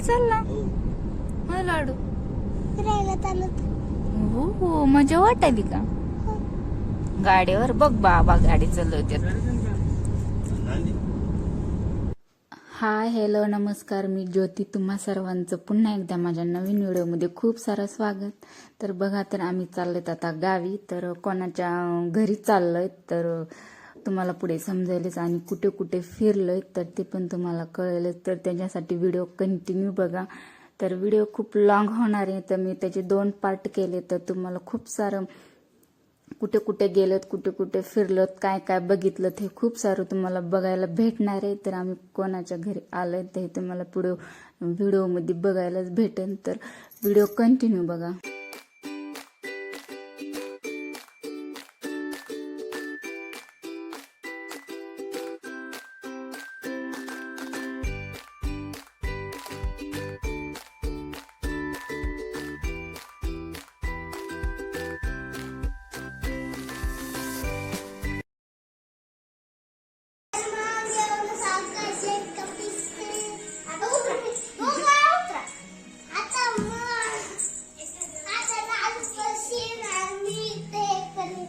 चालला हा लाडू फिरायला चालत. हो हो मजा वाटायली का गाडीवर बघ बाबा गाडी चालवते. हाय हॅलो नमस्कार, मी ज्योती. तुम्हा सर्वांचं पुन्हा एकदा माझ्या नवीन व्हिडिओमध्ये खूप सारं स्वागत. तर बघा, तर आम्ही चाललोय आता गावी. तर कोणाच्या घरी चाललोय तर तुम्हाला पुढे समजायलाच, आणि कुठे कुठे फिरलोय तर ते पण तुम्हाला कळेलच. तर त्याच्यासाठी व्हिडिओ कंटिन्यू बघा. तर व्हिडिओ खूप लॉंग होणार आहे, तर मी त्याचे 2 पार्ट केले. तर तुम्हाला खूप सारं कुठे कुठे गेलोत, कुठे कुठे फिरलोत, काय काय बघितलं हे खूप सारं तुम्हाला बघायला भेटणार आहे. तर आम्ही कोणाच्या घरी आलोय ते तुम्हाला पुढे व्हिडिओमध्ये बघायलाच भेटेल. तर व्हिडिओ कंटिन्यू बघा.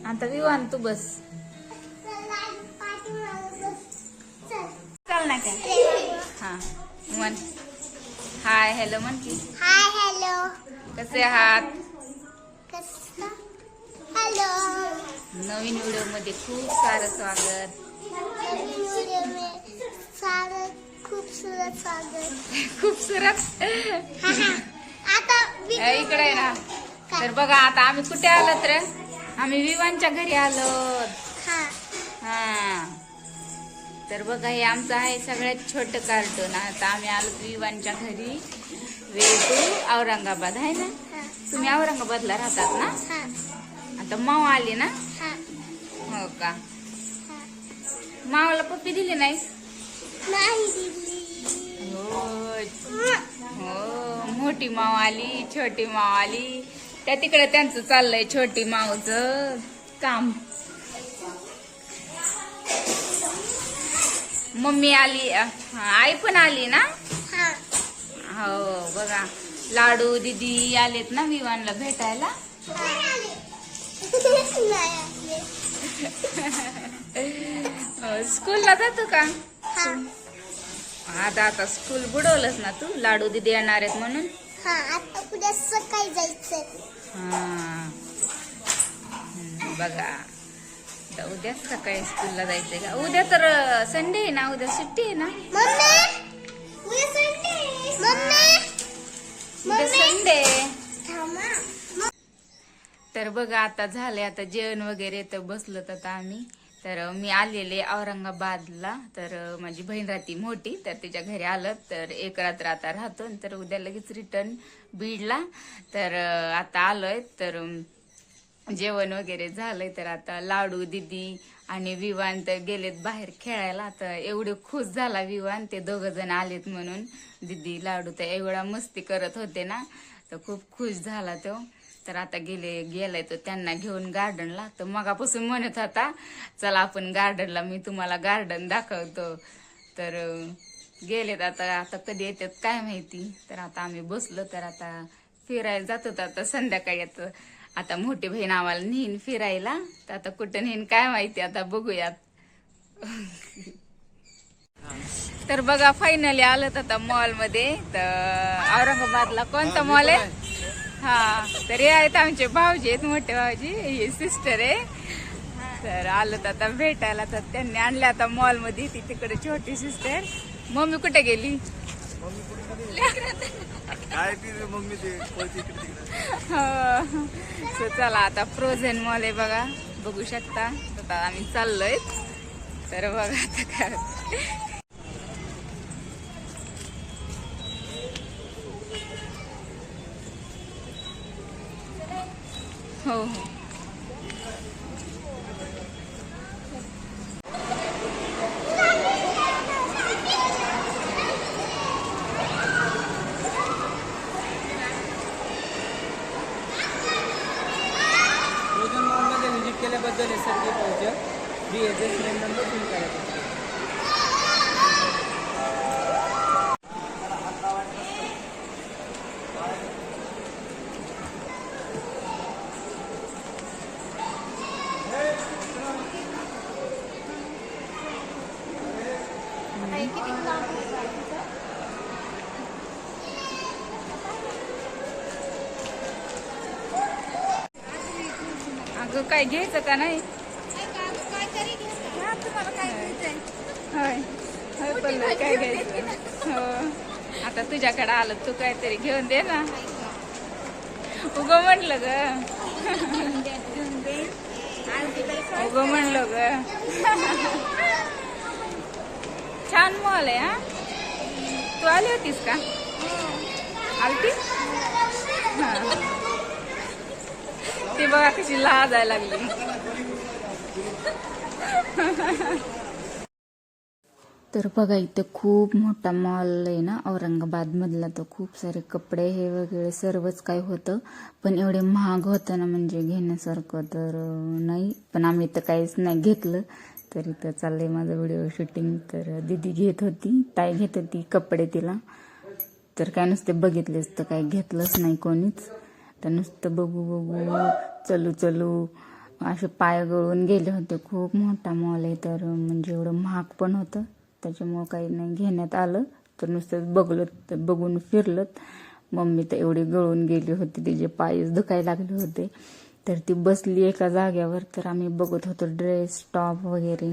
आता विवान तू बस, चल ना काय. हा म्हण हाय हॅलो म्हण की. Hi hello. कसे आहात? हॅलो. नवीन व्हिडिओ मध्ये खूप सारं स्वागत. नवीन व्हिडिओ में सारं खूपसूरत स्वागत. खूपसूरत आता इकडे आहे ना. तर बघा, आता आम्ही कुठे आलो? तर आम्ही विवानच्या घरी आलो. हा तर बघा, हे आमचं आहे सगळ्यात छोटं कार्टून. आता आम्ही आलो विवानच्या घरी. वे टू औरंगाबाद आहे ना. तुम्ही औरंगाबादला राहतात ना. आता माव आली ना. हो का? मावाला पप्पी दिली नाहीस? नाही दिली. हो, मोठी माव आली, छोटी माव आली. त्या तिकडे त्यांचं चाललंय छोटी मावचं काम. मम्मी आली, आई पण आली ना. हो बघा, लाडू दीदी आलेत ना विवानला भेटायला. स्कूलला जातो का? आता स्कूल बुडवलंच ना तू. लाडू दीदी येणार आहेत म्हणून. आता उद्या सकाळी जायचंय. बघा, आता उद्या सकाळी स्कूलला जायचंय का? उद्या तर संडे आहे ना, उद्या सुट्टी आहे ना. उद्या संडे. थांबा. तर बघा, आता झाले आता जेवण वगैरे. तर बसलो आता आम्ही. तर मी आलेले औरंगाबादला. तर माझी बहीण राहती मोठी, तर तिच्या घरी आलं. तर एक रात्र आता राहतो, तर उद्या लगेच रिटर्न बीडला. तर आता आलोय. तर जेवण वगैरे झालंय. तर आता लाडू दीदी आणि विवान तर गेलेत बाहेर खेळायला. आता एवढे खुश झाला विवान, ते 2 जण आलेत म्हणून. दीदी लाडू तर एवढा मस्ती करत होते ना, तर खूप खुश झाला तो. तर आता गेलाय तो त्यांना घेऊन गार्डनला. तर मगापासून म्हणत होता चला आपण गार्डनला, मी तुम्हाला गार्डन दाखवतो. तर गेलेत आता कधी येतात काय माहिती. तर आता आम्ही बसलो. तर आता फिरायला जात होतो. आता संध्याकाळी आता मोठी बहीण आम्हाला नेईन फिरायला. तर आता कुठं नेईन काय माहिती, आता बघूयात. तर बघा, फायनली आलं आता मॉल मध्ये. तर औरंगाबादला कोणता मॉल आहे? हा, तर हे आहेत आमचे भाऊजी आहेत, मोठे भाऊजी. ही सिस्टर आहे. तर आलं आता भेटायला. तर त्यांनी आणल्या आता मॉल मध्ये. ती तिकडे छोटी सिस्टर. मम्मी कुठे गेली? सो चला, आता फ्रोझन मॉल आहे बघा, बघू शकता. आता आम्ही चाललोय. तर बघा आता काय. हो हो. व्हिजिट केल्याबद्दल हे सर्व पाहिजे. फ्री एडजस्टमेंट नंबर फिल करायचा. मग काय घ्यायचं का नाही? होय होय पल्लवी, काय घ्यायचं? हो, आता तुझ्याकडे आलं, तू काहीतरी घेऊन दे ना. उगं म्हणलं ग, उगं म्हणलं ग. छान मॉल आहे हा. तू आली होतीस का? आलती? हा. ती बघा कशी लाजायला लागली. तर बघा इथं खूप मोठा मॉल आहे ना औरंगाबाद मधला. तर खूप सारे कपडे हे वगैरे सर्वच काय होतं, पण एवढे महाग होतं ना म्हणजे घेण्यासारखं तर नाही. पण आम्ही तर काहीच नाही घेतलं. तर इथं चाललंय माझं व्हिडिओ शूटिंग. तर दीदी घेत होती, ताई घेत होती कपडे तिला. तर काय नुसते बघितलेच, तर काही घेतलंच नाही कोणीच. तर नुसतं बघू बघू चलू चलू असे पाय गळून गेले होते. खूप मोठा मॉल आहे, तर म्हणजे एवढं महाग पण होतं, त्याच्यामुळं काही नाही घेण्यात आलं. तर नुसतं बघून फिरलं. मम्मी तर एवढी गळून गेली होती, तिचे पायच दुखायला लागले होते. तर ती बसली एका जाग्यावर. तर आम्ही बघत होतो ड्रेस, टॉप वगैरे.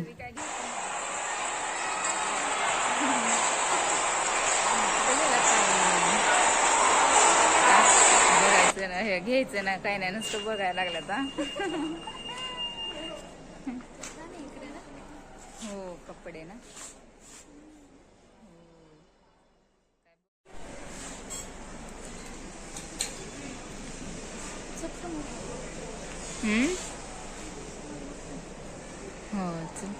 बघायचं ना, हे घ्यायचं ना, काही नाही, नुसतं बघायला लागलं आता. हो कपडे ना. हो चल.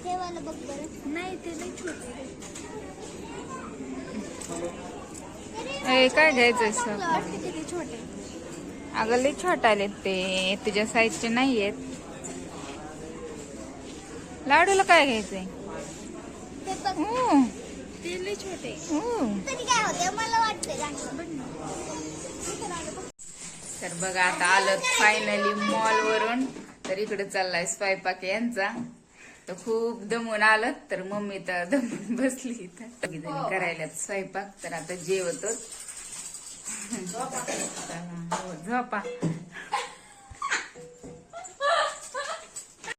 हे वाला बघ बरं. नाही ते नाही छोटे. काय घ्यायचंय सर? किती छोटे. अगं लई छोटा आलेत ते, तुझ्या साईजचे नाही आहेत. लाडूला काय घ्यायचंय? ते बघ. ते लई छोटे. तरी काय होते मला वाटतंय चांगलं. तर बघा आता आलं फायनली मॉल वरून. तर इकडे चाललाय स्वयंपाक यांचा. तर खूप दमून आलं. तर मम्मी तर दमून बसली इथं, सगळीजणी करायला स्वयंपाक. तर आता जेवतो. झोपा.